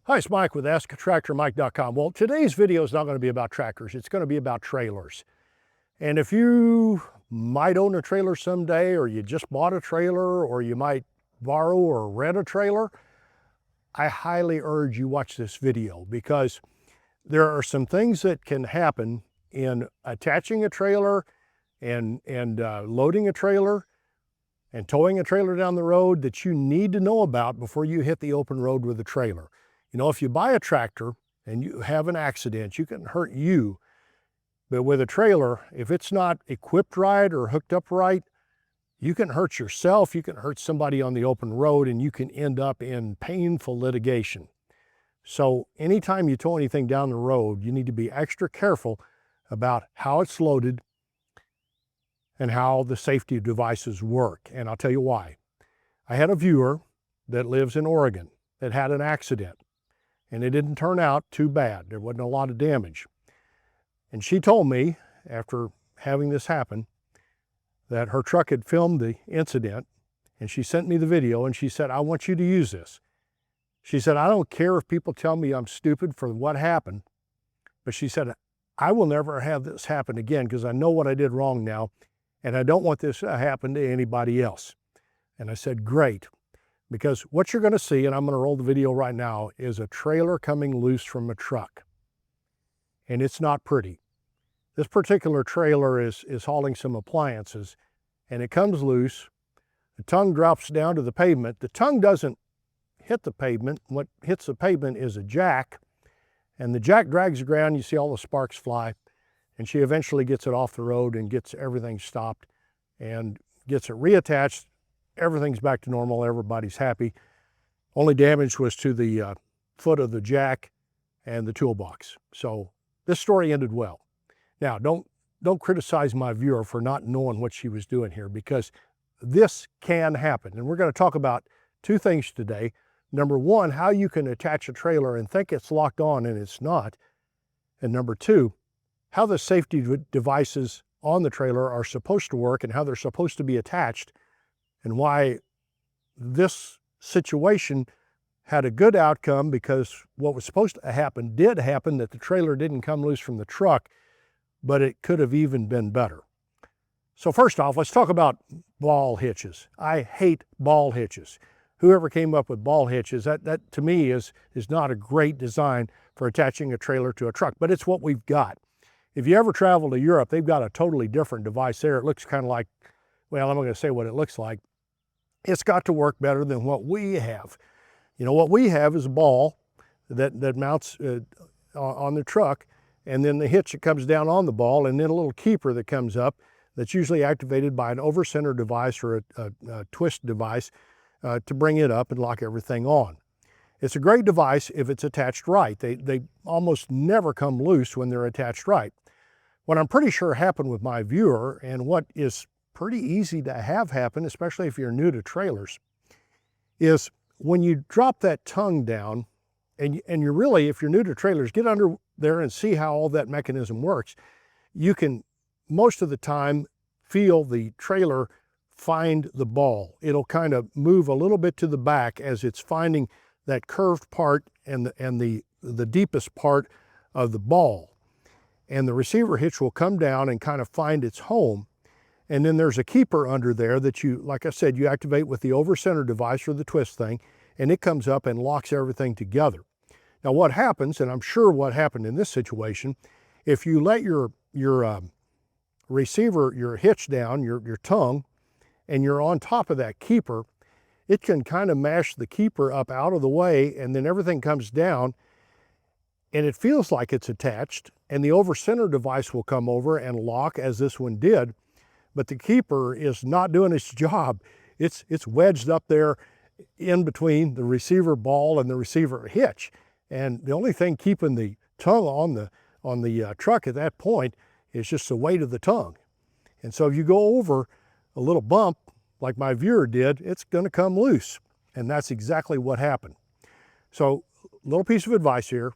Hi, it's Mike with AskTractorMike.com. Well, today's video is not going to be about tractors. It's going to be about trailers. And if you might own a trailer someday, or you just bought a trailer, or you might borrow or rent a trailer, I highly urge you watch this video, because there are some things that can happen in attaching a trailer and loading a trailer and towing a trailer down the road that you need to know about before you hit the open road with the trailer. You know, if you buy a tractor and you have an accident, you can hurt you. But with a trailer, if it's not equipped right or hooked up right, you can hurt yourself, you can hurt somebody on the open road, and you can end up in painful litigation. So anytime you tow anything down the road, you need to be extra careful about how it's loaded and how the safety devices work. And I'll tell you why. I had a viewer that lives in Oregon that had an accident, and it didn't turn out too bad. There wasn't a lot of damage. And she told me, after having this happen, that her truck had filmed the incident, and she sent me the video, and she said, "I want you to use this." She said, "I don't care if people tell me I'm stupid for what happened," but she said, "I will never have this happen again, because I know what I did wrong now, and I don't want this to happen to anybody else." And I said, "Great." Because what you're going to see, and I'm going to roll the video right now, is a trailer coming loose from a truck. And it's not pretty. This particular trailer is hauling some appliances, and it comes loose. The tongue drops down to the pavement. The tongue doesn't hit the pavement. What hits the pavement is a jack, and the jack drags the ground. You see all the sparks fly, and she eventually gets it off the road and gets everything stopped and gets it reattached. Everything's back to normal. Everybody's happy. Only damage was to the foot of the jack and the toolbox. So this story ended well. Now, don't criticize my viewer for not knowing what she was doing here, because this can happen. And we're going to talk about two things today. Number one, how you can attach a trailer and think it's locked on and it's not. And number two, how the safety devices on the trailer are supposed to work and how they're supposed to be attached, and why this situation had a good outcome, because what was supposed to happen did happen, that the trailer didn't come loose from the truck, but it could have even been better. So first off, let's talk about ball hitches. I hate ball hitches. Whoever came up with ball hitches, that to me is not a great design for attaching a trailer to a truck, but it's what we've got. If you ever travel to Europe, they've got a totally different device there. It looks kind of like, well, I'm not going to say what it looks like. It's got to work better than what we have. You know, what we have is a ball that mounts on the truck, and then the hitch that comes down on the ball, and then a little keeper that comes up that's usually activated by an over-center device or a twist device to bring it up and lock everything on. It's a great device if it's attached right. They almost never come loose when they're attached right. What I'm pretty sure happened with my viewer, and what is pretty easy to have happen, especially if you're new to trailers, is when you drop that tongue down, and you're really, if you're new to trailers, get under there and see how all that mechanism works. You can, most of the time, feel the trailer find the ball. It'll kind of move a little bit to the back as it's finding that curved part and the deepest part of the ball. And the receiver hitch will come down and kind of find its home. And then there's a keeper under there that you, like I said, you activate with the over-center device or the twist thing, and it comes up and locks everything together. Now what happens, and I'm sure what happened in this situation, if you let your receiver, your hitch down, your tongue, and you're on top of that keeper, it can kind of mash the keeper up out of the way, and then everything comes down, and it feels like it's attached, and the over-center device will come over and lock, as this one did. But the keeper is not doing its job. It's wedged up there in between the receiver ball and the receiver hitch. And the only thing keeping the tongue on the truck at that point is just the weight of the tongue. And so if you go over a little bump, like my viewer did, it's going to come loose. And that's exactly what happened. So a little piece of advice here.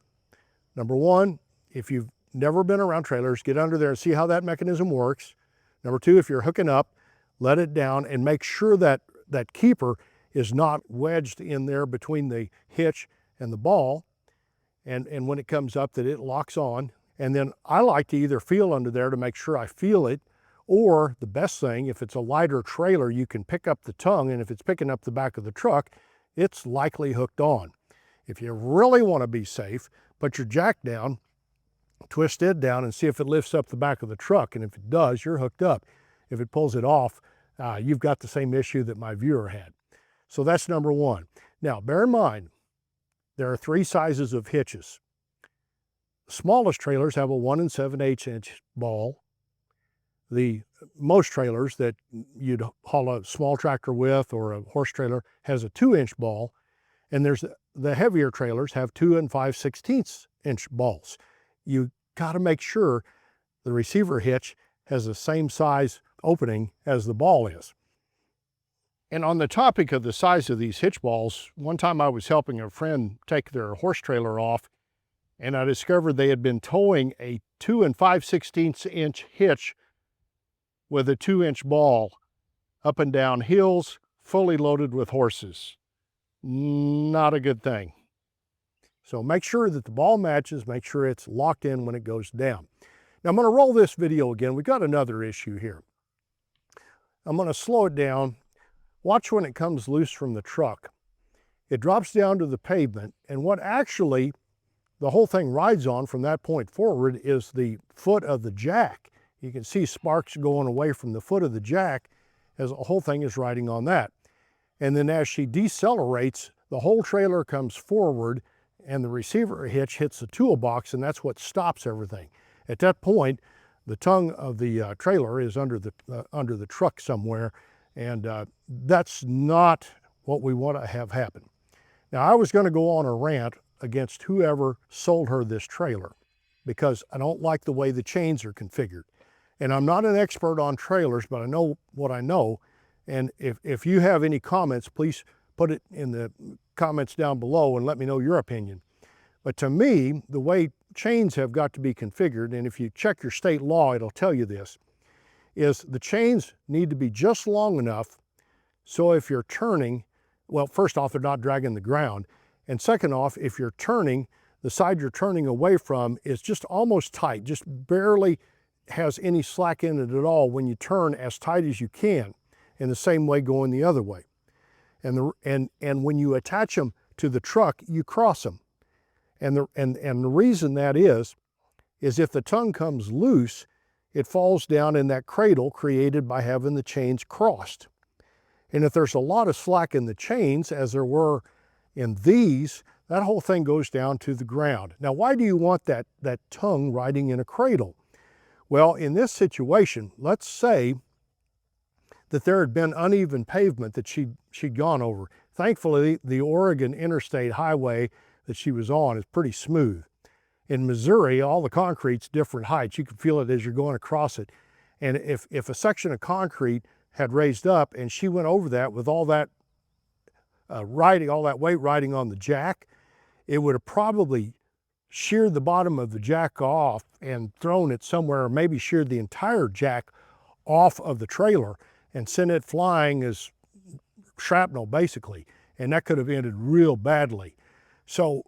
Number one, if you've never been around trailers, get under there and see how that mechanism works. Number two, if you're hooking up, let it down and make sure that that keeper is not wedged in there between the hitch and the ball. and when it comes up that it locks on. And then I like to either feel under there to make sure I feel it, or the best thing, if it's a lighter trailer, you can pick up the tongue, and if it's picking up the back of the truck, it's likely hooked on. If you really want to be safe, put your jack down, twist it down, and see if it lifts up the back of the truck, and if it does, you're hooked up. If it pulls it off, you've got the same issue that my viewer had. So that's number one. Now, bear in mind, there are 3 sizes of hitches. The smallest trailers have a 1 7/8 inch ball. The most trailers that you'd haul a small tractor with, or a horse trailer, has a 2-inch ball. And there's the heavier trailers have 2 5/16 inch balls. You got to make sure the receiver hitch has the same size opening as the ball is. And on the topic of the size of these hitch balls, one time I was helping a friend take their horse trailer off, and I discovered they had been towing a 2 5/16 inch hitch with a 2-inch ball up and down hills, fully loaded with horses. Not a good thing. So make sure that the ball matches, make sure it's locked in when it goes down. Now I'm going to roll this video again. We've got another issue here. I'm going to slow it down. Watch when it comes loose from the truck. It drops down to the pavement, and what actually the whole thing rides on from that point forward is the foot of the jack. You can see sparks going away from the foot of the jack as the whole thing is riding on that. And then as she decelerates, the whole trailer comes forward and the receiver hitch hits the toolbox, and that's what stops everything. At that point, the tongue of the trailer is under the truck somewhere, and that's not what we want to have happen. Now, I was going to go on a rant against whoever sold her this trailer because I don't like the way the chains are configured. And I'm not an expert on trailers, but I know what I know. And if you have any comments, please put it in the comments down below and let me know your opinion. But to me, the way chains have got to be configured, and if you check your state law, it'll tell you this, is the chains need to be just long enough so if you're turning, well, first off, they're not dragging the ground. And second off, if you're turning, the side you're turning away from is just almost tight, just barely has any slack in it at all when you turn as tight as you can, in the same way going the other way. And when you attach them to the truck, you cross them. And the reason that is if the tongue comes loose, it falls down in that cradle created by having the chains crossed. And if there's a lot of slack in the chains, as there were in these, that whole thing goes down to the ground. Now, why do you want that tongue riding in a cradle? Well, in this situation, let's say that there had been uneven pavement that she'd gone over. Thankfully, the Oregon Interstate Highway that she was on is pretty smooth. In Missouri, all the concrete's different heights. You can feel it as you're going across it. And if a section of concrete had raised up and she went over that with all that all that weight riding on the jack, it would have probably sheared the bottom of the jack off and thrown it somewhere, or maybe sheared the entire jack off of the trailer and sent it flying as shrapnel, basically. And that could have ended real badly. So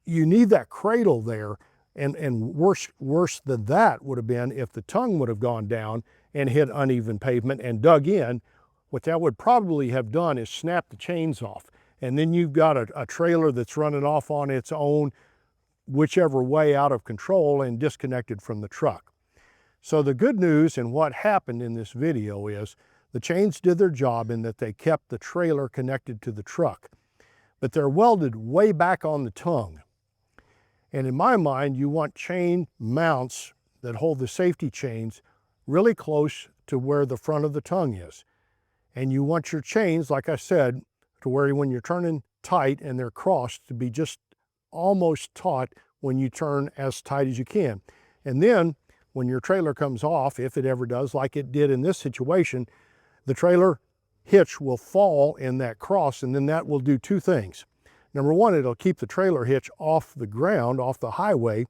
you need that cradle there, and worse than that would have been if the tongue would have gone down and hit uneven pavement and dug in. What that would probably have done is snap the chains off. And then you've got a trailer that's running off on its own, whichever way, out of control and disconnected from the truck. So the good news and what happened in this video is the chains did their job in that they kept the trailer connected to the truck, but they're welded way back on the tongue. And in my mind, you want chain mounts that hold the safety chains really close to where the front of the tongue is. And you want your chains, like I said, to where when you're turning tight and they're crossed, to be just almost taut when you turn as tight as you can. And then when your trailer comes off, if it ever does, like it did in this situation, the trailer hitch will fall in that cross, and then that will do two things. Number one, it'll keep the trailer hitch off the ground, off the highway.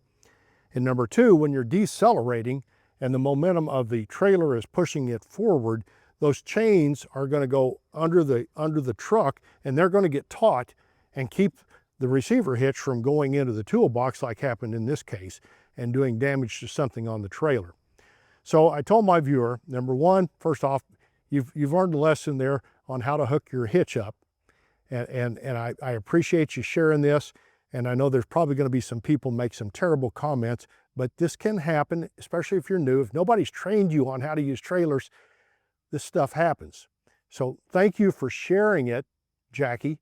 And number two, when you're decelerating and the momentum of the trailer is pushing it forward, those chains are going to go under the truck, and they're going to get taut and keep the receiver hitch from going into the toolbox like happened in this case and doing damage to something on the trailer. So I told my viewer, number one, first off, you've learned a lesson there on how to hook your hitch up. And I appreciate you sharing this. And I know there's probably going to be some people make some terrible comments, but this can happen, especially if you're new. If nobody's trained you on how to use trailers, this stuff happens. So thank you for sharing it, Jackie.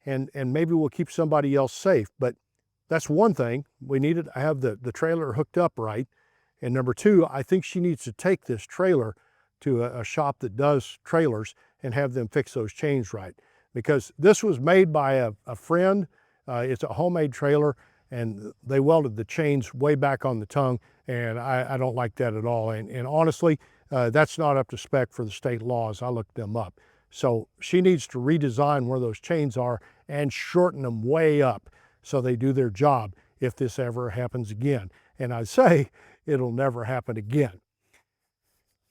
And maybe we'll keep somebody else safe. But that's one thing. We needed to have the trailer hooked up right. And number two, I think she needs to take this trailer to a shop that does trailers and have them fix those chains right. Because this was made by a friend. It's a homemade trailer, and they welded the chains way back on the tongue, and I don't like that at all. And honestly, that's not up to spec for the state laws. I looked them up. So she needs to redesign where those chains are and shorten them way up so they do their job if this ever happens again. And I say it'll never happen again.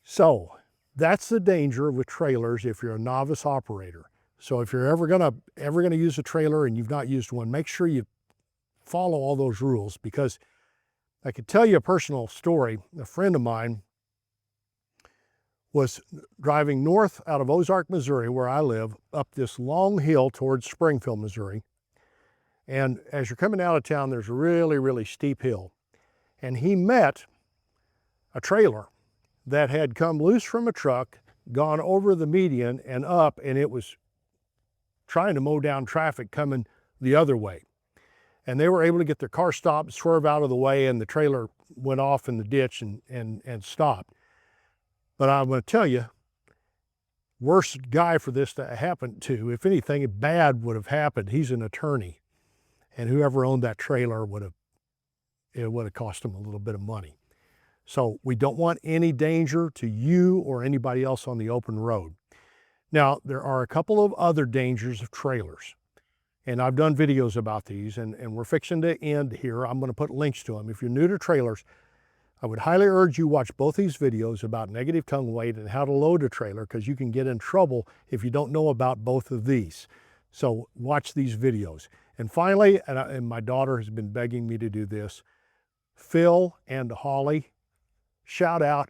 So that's the danger with trailers if you're a novice operator. So if you're ever gonna use a trailer and you've not used one, make sure you follow all those rules, because I could tell you a personal story. A friend of mine was driving north out of Ozark, Missouri, where I live, up this long hill towards Springfield, Missouri. And as you're coming out of town, there's a really, really steep hill. And he met a trailer that had come loose from a truck, gone over the median and up, and it was trying to mow down traffic coming the other way. And they were able to get their car stopped, swerve out of the way, and the trailer went off in the ditch and stopped. But I'm going to tell you, worst guy for this to happen to, if anything bad would have happened, he's an attorney. And whoever owned that trailer it would have cost him a little bit of money. So we don't want any danger to you or anybody else on the open road. Now, there are a couple of other dangers of trailers, and I've done videos about these, and we're fixing to end here. I'm going to put links to them. If you're new to trailers, I would highly urge you watch both these videos about negative tongue weight and how to load a trailer, because you can get in trouble if you don't know about both of these. So watch these videos. And finally, and my daughter has been begging me to do this, Phil and Holly, shout out.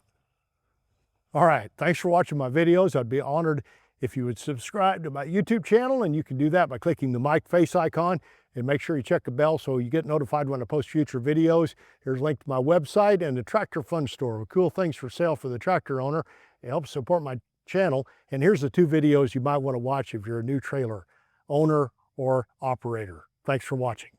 All right, thanks for watching my videos. I'd be honored if you would subscribe to my YouTube channel, and you can do that by clicking the mic face icon, and make sure you check the bell so you get notified when I post future videos. Here's a link to my website and the Tractor Fun Store with cool things for sale for the tractor owner. It helps support my channel. And here's the two videos you might want to watch if you're a new trailer owner or operator. Thanks for watching.